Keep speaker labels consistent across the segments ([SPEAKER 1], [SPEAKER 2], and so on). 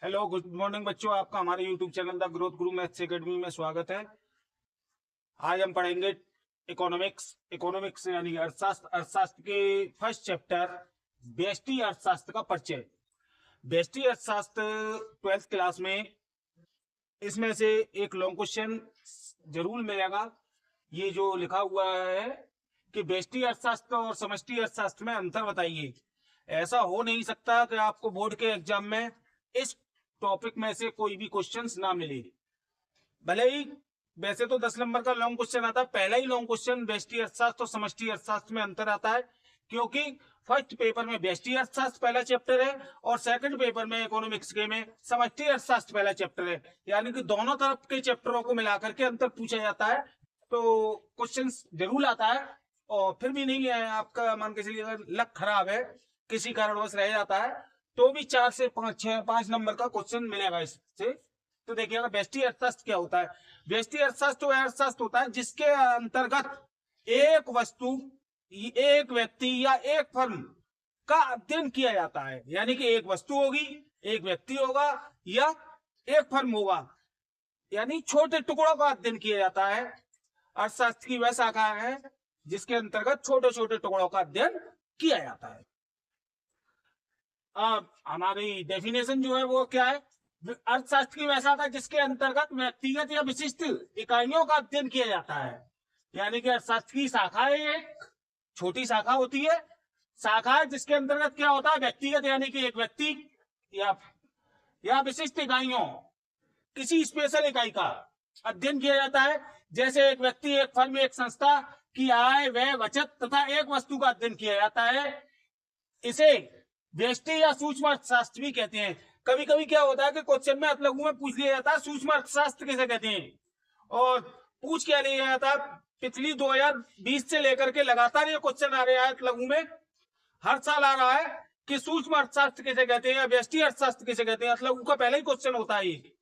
[SPEAKER 1] Hello, good morning बच्चों। आपका हमारे YouTube channel the growth Guru maths academy में स्वागत है। आज हम पढ़ेंगे इकोनॉमिक्स यानी अर्थशास्त्र। अर्थशास्त्र के फर्स्ट चैप्टर व्यष्टि अर्थशास्त्र का परिचय। व्यष्टि अर्थशास्त्र 12th क्लास में इसमें से एक लॉन्ग क्वेश्चन जरूर मिलेगा। ये जो लिखा हुआ है कि व्यष्टि अर्थशास्त्र और समष्टि अर्थशास्त्र में अंतर बताइए। ऐसा हो नहीं सकता कि आपको बोर्ड के एग्जाम में इस टॉपिक में से कोई भी क्वेश्चंस ना मिले। भले ही वैसे तो 10 नंबर का लॉन्ग क्वेश्चन आता है, पहला ही लॉन्ग क्वेश्चन व्यष्टि अर्थशास्त्र और समष्टि अर्थशास्त्र में अंतर आता है, क्योंकि फर्स्ट पेपर में व्यष्टि अर्थशास्त्र पहला चैप्टर है और सेकंड पेपर में इकोनॉमिक्स के में समष्टि अर्थशास्त्र पहला चैप्टर है। यानी कि दोनों तरफ के चैप्टरों को मिलाकर के अंतर पूछा जाता है, तो क्वेश्चन जरूर आता है। और फिर भी नहीं है, आपका मान के चलिए अगर लक खराब है, किसी कारणवश रह जाता है, तो भी 4 से 5 नंबर का क्वेश्चन मिलेगा इससे। तो देखिएगा व्यष्टि अर्थशास्त्र क्या होता है। व्यष्टि अर्थशास्त्र तो अर्थशास्त्र होता है जिसके अंतर्गत एक वस्तु, एक व्यक्ति या एक फर्म का अध्ययन किया जाता है। यानी कि एक वस्तु होगी, एक व्यक्ति होगा या एक फर्म होगा, यानी छोटे टुकड़ों का अध्ययन किया जाता है। अर्थशास्त्र की वह शाखा है जिसके अंतर्गत छोटे छोटे टुकड़ों का अध्ययन किया जाता है। हमारी डेफिनेशन जो है वो क्या है? अर्थशास्त्र की वैसा था जिसके अंतर्गत व्यक्तिगत या विशिष्ट इकाइयों का अध्ययन किया जाता है। यानी कि अर्थशास्त्र की शाखा एक छोटी शाखा होती है, शाखा है जिसके अंतर्गत क्या होता है? व्यक्तिगत यानी कि एक व्यक्ति या विशिष्ट इकाइयों, किसी स्पेशल इकाई का अध्ययन किया जाता है। जैसे एक व्यक्ति, एक फर्म, एक संस्था की आय, व्यय, बचत तथा एक वस्तु का अध्ययन किया जाता है। इसे व्यष्टि या सूक्ष्म अर्थशास्त्र भी कहते हैं। कभी कभी क्या होता है कि क्वेश्चन में लघु में पूछ लिया जाता है सूक्ष्म अर्थशास्त्र किसे कहते हैं, और पूछ क्या लिया जाता है। पिछली 2020 से लेकर के लगातार ये क्वेश्चन आ रहा है लघु में, हर साल आ रहा है कि सूक्ष्म अर्थशास्त्र किसे कहते हैं या व्यष्टि अर्थशास्त्र किसे कहते हैं। लघु का पहला ही क्वेश्चन होता है ये।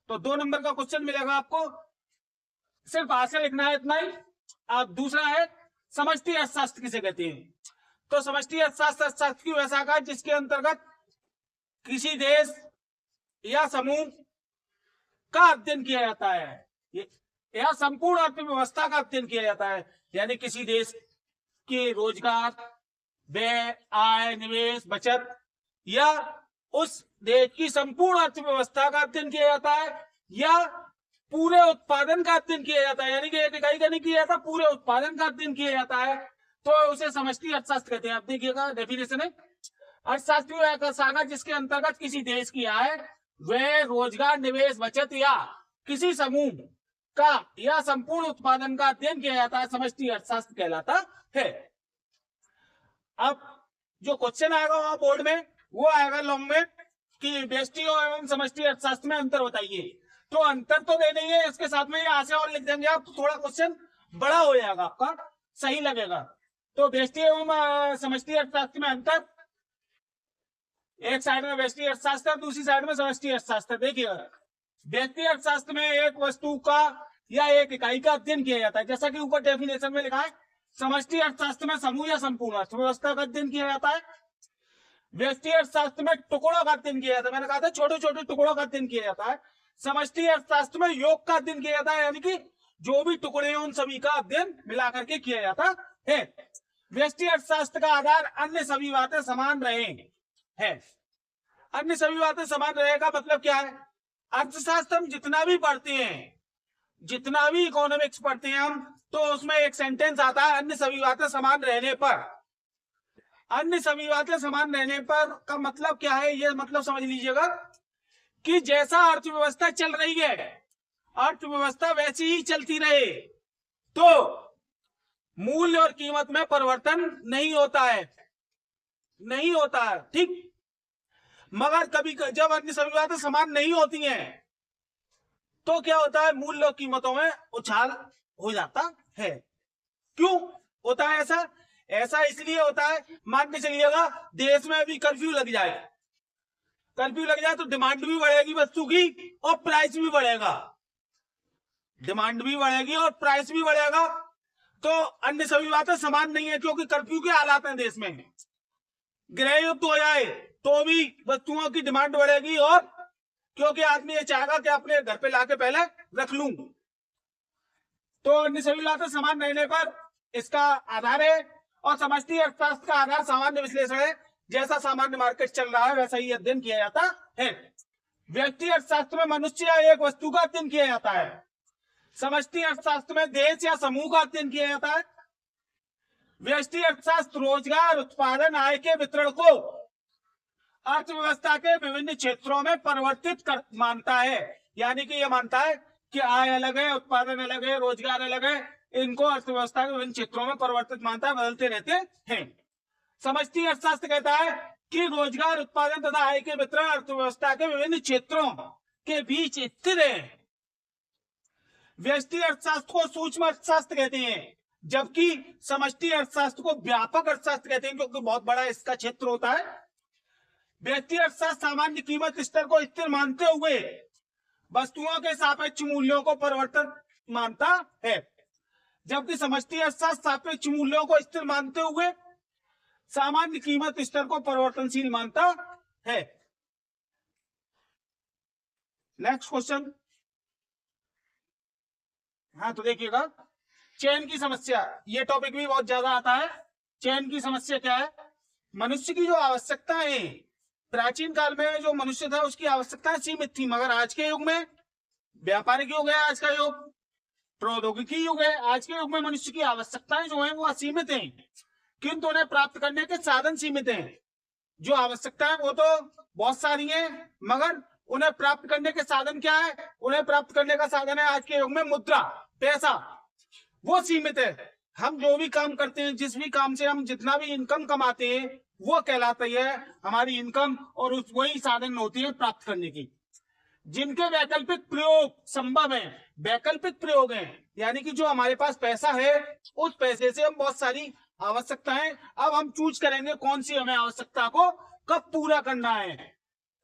[SPEAKER 1] तो 2 नंबर का क्वेश्चन मिलेगा आपको, सिर्फ आंसर लिखना है, इतना ही। अब दूसरा है समष्टि अर्थशास्त्र किसे कहते हैं। तो समष्टि अर्थशास्त्र अर्थशास्त्र की वह शाखा जिसके अंतर्गत किसी देश या समूह का अध्ययन किया जाता है या संपूर्ण अर्थव्यवस्था का अध्ययन किया जाता है। यानी किसी देश के रोजगार, व्यय, आय, निवेश, बचत या उस देश की संपूर्ण अर्थव्यवस्था का अध्ययन किया जाता है या पूरे उत्पादन का अध्ययन किया जाता है। यानी कि एक इकाई का नहीं किया जाता, पूरे उत्पादन का अध्ययन किया जाता है, तो उसे समष्टि अर्थशास्त्र कहते हैं। अब देखिएगा डेफिनेशन है, अर्थशास्त्र शाखा जिसके अंतर्गत किसी देश की आय, व्यय, रोजगार, निवेश, बचत या किसी समूह का या संपूर्ण उत्पादन का अध्ययन किया जाता है, समष्टि अर्थशास्त्र कहलाता है। अब जो क्वेश्चन आएगा वहां बोर्ड में वो आएगा लॉन्ग में कि व्यष्टि एवं समष्टि अर्थशास्त्र में अंतर बताइए। तो अंतर तो दे देंगे, इसके साथ में ये आशा और लिख देंगे आप, तो थोड़ा क्वेश्चन बड़ा हो जाएगा, आपका सही लगेगा। तो व्यष्टि एवं समष्टि अर्थशास्त्र में अंतर, एक साइड में व्यष्टि अर्थशास्त्र, दूसरी साइड में समष्टि अर्थशास्त्र। देखिए व्यष्टि अर्थशास्त्र में एक वस्तु का या एक इकाई का अध्ययन किया जाता है, जैसा कि ऊपर डेफिनेशन में लिखा है। समष्टि अर्थशास्त्र में समूह या संपूर्ण अर्थव्यवस्था का अध्ययन किया जाता है। व्यष्टि अर्थशास्त्र में टुकड़ों का अध्ययन किया जाता है, मैंने कहा था छोटे छोटे टुकड़ों का अध्ययन किया जाता है। समष्टि अर्थशास्त्र में योग का अध्ययन किया जाता है, यानी कि जो भी टुकड़े हैं उन सभी का अध्ययन मिला करके किया जाता है। व्यष्टि अर्थशास्त्र का आधार अन्य सभी बातें समान रहे है। अन्य सभी बातें समान रहेगा मतलब क्या है? अर्थशास्त्र हम जितना भी पढ़ते हैं, जितना भी इकोनॉमिक्स पढ़ते हैं हम, तो उसमें एक सेंटेंस आता है अन्य सभी बातें समान रहने पर। अन्य सभी बातें समान रहने पर का मतलब क्या है? ये मतलब समझ लीजिएगा कि जैसा अर्थव्यवस्था चल रही है, अर्थव्यवस्था वैसी ही चलती रहे, तो मूल्य और कीमत में परिवर्तन नहीं होता है, नहीं होता है, ठीक। मगर कभी जब अन्य सभी बातें समान नहीं होती हैं तो क्या होता है? मूल्य और कीमतों में उछाल हो जाता है। क्यों होता है ऐसा? ऐसा इसलिए होता है, मान के चलिएगा देश में अभी कर्फ्यू लग जाए, कर्फ्यू लग जाए तो डिमांड भी बढ़ेगी वस्तु की और प्राइस भी बढ़ेगा। डिमांड भी बढ़ेगी और प्राइस भी बढ़ेगा, तो अन्य सभी बातें समान नहीं है, क्योंकि कर्फ्यू के हालात हैं देश में। गृह युद्ध हो जाए तो भी वस्तुओं की डिमांड बढ़ेगी और क्योंकि आदमी ये चाहेगा कि अपने घर पे लाके पहले रख लूं। तो अन्य सभी बातें समान रहने पर इसका आधार है, और समष्टि अर्थशास्त्र का आधार सामान्य विश्लेषण है। जैसा सामान्य मार्केट चल रहा है वैसा ही अध्ययन किया जाता है। व्यक्ति अर्थशास्त्र में मनुष्य या एक वस्तु का अध्ययन किया जाता है। समष्टि अर्थशास्त्र में देश या समूह का अध्ययन किया जाता है। व्यष्टि अर्थशास्त्र रोजगार, उत्पादन, आय के वितरण को अर्थव्यवस्था के विभिन्न क्षेत्रों में परिवर्तित कर मानता है। यानी कि यह मानता है कि आय अलग है, उत्पादन अलग है, रोजगार अलग है, इनको अर्थव्यवस्था के विभिन्न क्षेत्रों में परिवर्तित मानता है, बदलते रहते हैं। समष्टि अर्थशास्त्र कहता है कि रोजगार, उत्पादन तथा आय के वितरण अर्थव्यवस्था के विभिन्न क्षेत्रों के बीच स्थिर है। व्यष्टि अर्थशास्त्र को सूक्ष्म अर्थशास्त्र कहते हैं, जबकि समष्टि अर्थशास्त्र को व्यापक अर्थशास्त्र कहते हैं, क्योंकि बहुत बड़ा इसका क्षेत्र होता है। व्यष्टि अर्थशास्त्र सामान्य कीमत स्तर को स्थिर मानते हुए वस्तुओं के सापेक्ष मूल्यों को परिवर्तन मानता है, जबकि समष्टि अर्थशास्त्र सापेक्ष मूल्यों को स्थिर मानते हुए सामान्य कीमत स्तर को परिवर्तनशील मानता है। Next question. हाँ, तो देखिएगा, चयन की समस्या, ये टॉपिक भी बहुत ज्यादा आता है। चयन की समस्या क्या है? मनुष्य की जो आवश्यकता है, प्राचीन काल में जो मनुष्य था उसकी आवश्यकताएं सीमित थी, मगर आज के युग में व्यापारिक युग है, आज का युग प्रौद्योगिकी युग है। आज के युग में मनुष्य की आवश्यकताएं जो है वो असीमित हैं, किंतु उन्हें प्राप्त करने के साधन सीमित हैं। जो आवश्यकताएं वो तो बहुत सारी हैं, मगर उन्हें प्राप्त करने के साधन क्या है? उन्हें प्राप्त करने का साधन है आज के युग में मुद्रा, पैसा, वो सीमित है। हम जो भी काम करते हैं, जिस भी काम से हम जितना भी इनकम कमाते हैं, वो कहलाती है हमारी इनकम, और उस वही साधन होती है प्राप्त करने की, जिनके वैकल्पिक प्रयोग संभव है। वैकल्पिक प्रयोग है यानी कि जो हमारे पास पैसा है, उस पैसे से हम बहुत सारी आवश्यकताएं, अब हम चूज करेंगे कौन सी हमें आवश्यकता को कब पूरा करना है।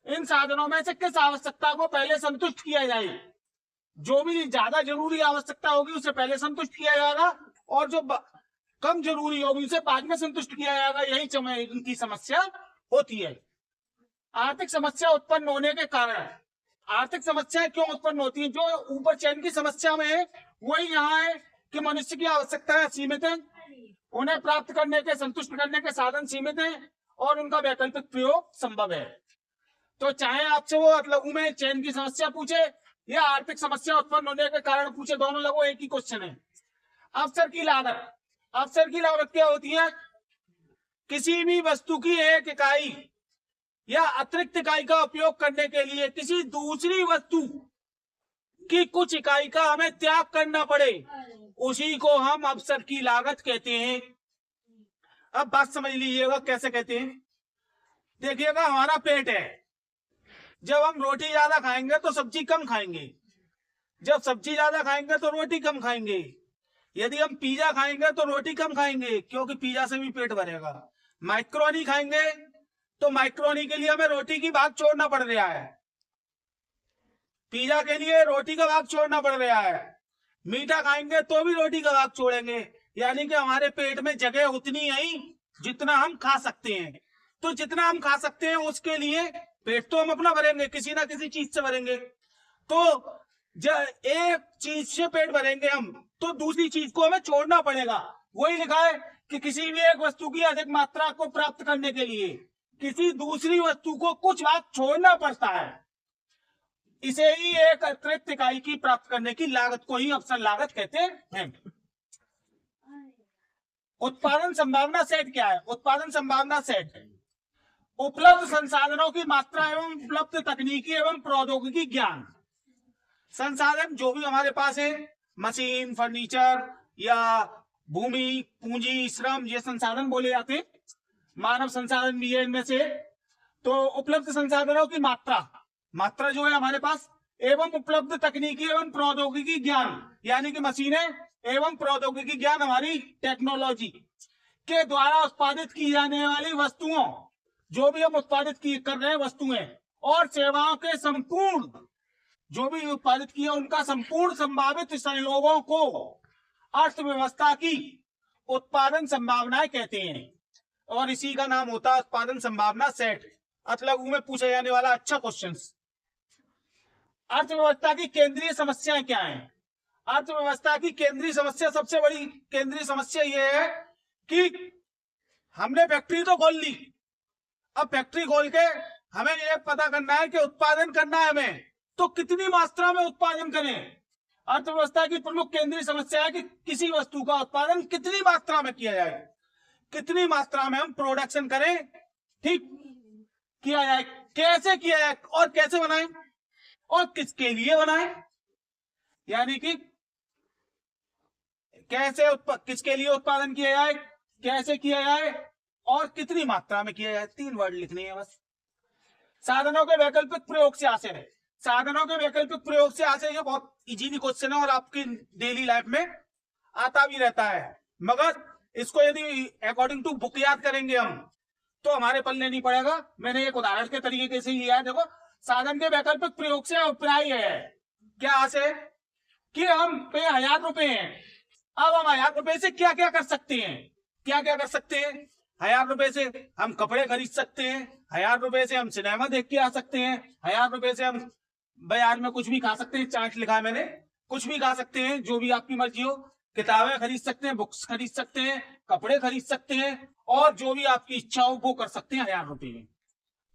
[SPEAKER 1] इन साधनों में से किस आवश्यकता को पहले संतुष्ट किया जाए? जो भी ज्यादा जरूरी आवश्यकता होगी उसे पहले संतुष्ट किया जाएगा, और जो कम जरूरी होगी उसे बाद में संतुष्ट किया जाएगा। यही इनकी समस्या होती है। आर्थिक समस्या उत्पन्न होने के कारण, आर्थिक समस्याएं क्यों उत्पन्न होती है? जो ऊपर चयन की समस्या में है वही यहाँ है कि मनुष्य की आवश्यकताएं सीमित है, उन्हें प्राप्त करने के, संतुष्ट करने के साधन सीमित हैं, और उनका वैकल्पिक प्रयोग संभव है। तो चाहे आपसे वो लघु में चयन की समस्या पूछे या आर्थिक समस्या उत्पन्न होने के कारण पूछे, दोनों लगभग एक ही क्वेश्चन है। अवसर की लागत, अवसर की लागत क्या होती है? किसी भी वस्तु की एक इकाई या अतिरिक्त इकाई का उपयोग करने के लिए किसी दूसरी वस्तु की कुछ इकाई का हमें त्याग करना पड़े, उसी को हम अवसर की लागत कहते हैं। अब बात समझ लीजिएगा कैसे कहते हैं। देखिएगा, हमारा पेट है, जब हम रोटी ज्यादा खाएंगे तो सब्जी कम खाएंगे, जब सब्जी ज्यादा खाएंगे तो रोटी कम खाएंगे। यदि हम पिज्जा खाएंगे तो रोटी कम खाएंगे, क्योंकि पिज्जा से भी पेट भरेगा। मैक्रोनी खाएंगे तो मैक्रोनी के लिए हमें रोटी की भाग छोड़ना पड़ रहा है, पिज्जा के लिए रोटी का भाग छोड़ना पड़ रहा है। मीठा खाएंगे तो भी रोटी का भाग छोड़ेंगे, यानी कि हमारे पेट में जगह उतनी है जितना हम खा सकते हैं। तो जितना हम खा सकते हैं उसके लिए पेट तो हम अपना भरेंगे, किसी ना किसी चीज से भरेंगे। तो जब एक चीज से पेट भरेंगे हम, तो दूसरी चीज को हमें छोड़ना पड़ेगा। वही लिखा है कि किसी भी एक वस्तु की अधिक मात्रा को प्राप्त करने के लिए किसी दूसरी वस्तु को कुछ भाग छोड़ना पड़ता है। इसे ही एक अतिरिक्त इकाई की प्राप्त करने की लागत को ही अवसर लागत कहते हैं। उत्पादन संभावना सेट क्या है? उत्पादन संभावना सेट उपलब्ध संसाधनों की मात्रा एवं उपलब्ध तकनीकी एवं प्रौद्योगिकी ज्ञान। संसाधन जो भी हमारे पास है, मशीन, फर्नीचर या भूमि, पूंजी, श्रम, ये संसाधन बोले जाते हैं। मानव संसाधन भी है इनमें से। तो उपलब्ध संसाधनों की मात्रा, मात्रा जो है हमारे पास, एवं उपलब्ध तकनीकी एवं प्रौद्योगिकी ज्ञान, यानी कि मशीनें एवं प्रौद्योगिकी ज्ञान, हमारी टेक्नोलॉजी के द्वारा उत्पादित की जाने वाली वस्तुओं, जो भी हम उत्पादित कर रहे हैं वस्तुएं और सेवाओं के संपूर्ण, जो भी उत्पादित किया उनका संपूर्ण संभावित संयोगों को अर्थव्यवस्था की उत्पादन संभावनाएं कहते हैं, और इसी का नाम होता है उत्पादन संभावना सेट। अतलगु में पूछे जाने वाला अच्छा क्वेश्चन। अर्थव्यवस्था की केंद्रीय समस्याएं क्या हैं? अर्थव्यवस्था की केंद्रीय समस्या, सबसे बड़ी केंद्रीय समस्या यह है कि हमने फैक्ट्री तो खोल ली, अब फैक्ट्री खोल के हमें ये पता करना है कि उत्पादन करना है हमें, तो कितनी मात्रा में उत्पादन करें। अर्थव्यवस्था की प्रमुख केंद्रीय समस्या है कि किसी वस्तु का उत्पादन कितनी मात्रा में किया जाए, कितनी मात्रा में हम प्रोडक्शन करें, ठीक किया जाए, कैसे किया जाए और कैसे बनाएं और किसके लिए बनाएं, यानी कि कैसे किसके लिए उत्पादन किया जाए, कैसे किया जाए और कितनी मात्रा में किया जाए। 3 वर्ड लिखने हैं बस। साधनों के वैकल्पिक प्रयोग से आशय है। साधनों के वैकल्पिक प्रयोग से आशय ये बहुत इजी क्वेश्चन है और आपकी डेली लाइफ में आता भी रहता है, मगर इसको यदि अकॉर्डिंग टू बुक याद करेंगे हम तो हमारे पल्ले नहीं पड़ेगा। मैंने एक उदाहरण के तरीके से लिया है। देखो, साधन के वैकल्पिक प्रयोग से अभिप्राय है क्या आशय कि हम पे 1000 रुपए हैं, अब हम 1000 रुपए से क्या क्या कर सकते हैं, क्या क्या कर सकते हैं। 1000 रुपए से हम कपड़े खरीद सकते हैं, 1000 रुपए से हम सिनेमा देख के आ सकते हैं, 1000 रुपए से हम बाजार में कुछ भी खा सकते हैं, चाट लिखा है मैंने, कुछ भी खा सकते हैं, जो भी आपकी मर्जी हो। किताबें खरीद सकते हैं, बुक्स खरीद सकते हैं, कपड़े खरीद सकते हैं और जो भी आपकी इच्छा हो वो कर सकते हैं 1000 रुपए में।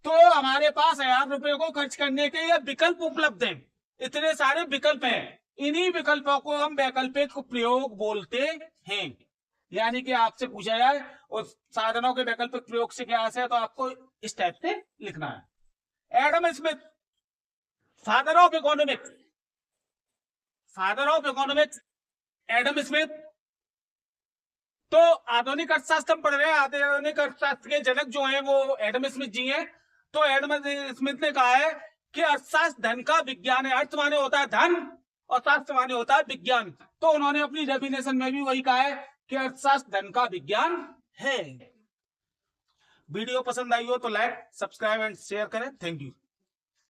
[SPEAKER 1] तो हमारे पास 1000 रुपए को खर्च करने के ये विकल्प उपलब्ध हैं, इतने सारे विकल्प हैं। इन्हीं विकल्पों को हम वैकल्पिक प्रयोग बोलते हैं। यानी कि आपसे पूछा जाए और साधनों के वैकल्पिक प्रयोग से क्या आशय है, तो आपको इस टाइप से लिखना है। Adam Smith, father of economics, father of economics Adam Smith. तो आधुनिक अर्थशास्त्र हम पढ़ रहे हैं, आधुनिक अर्थशास्त्र के जनक जो हैं वो एडम स्मिथ जी हैं। तो एडम स्मिथ ने कहा है कि अर्थशास्त्र धन का विज्ञान है। अर्थ माने होता है धन और शास्त्र माने होता है विज्ञान। तो उन्होंने अपनी डेफिनेशन में भी वही कहा है कि अर्थशास्त्र धन का विज्ञान है। वीडियो पसंद आई हो तो लाइक, सब्सक्राइब एंड शेयर करें। Thank you.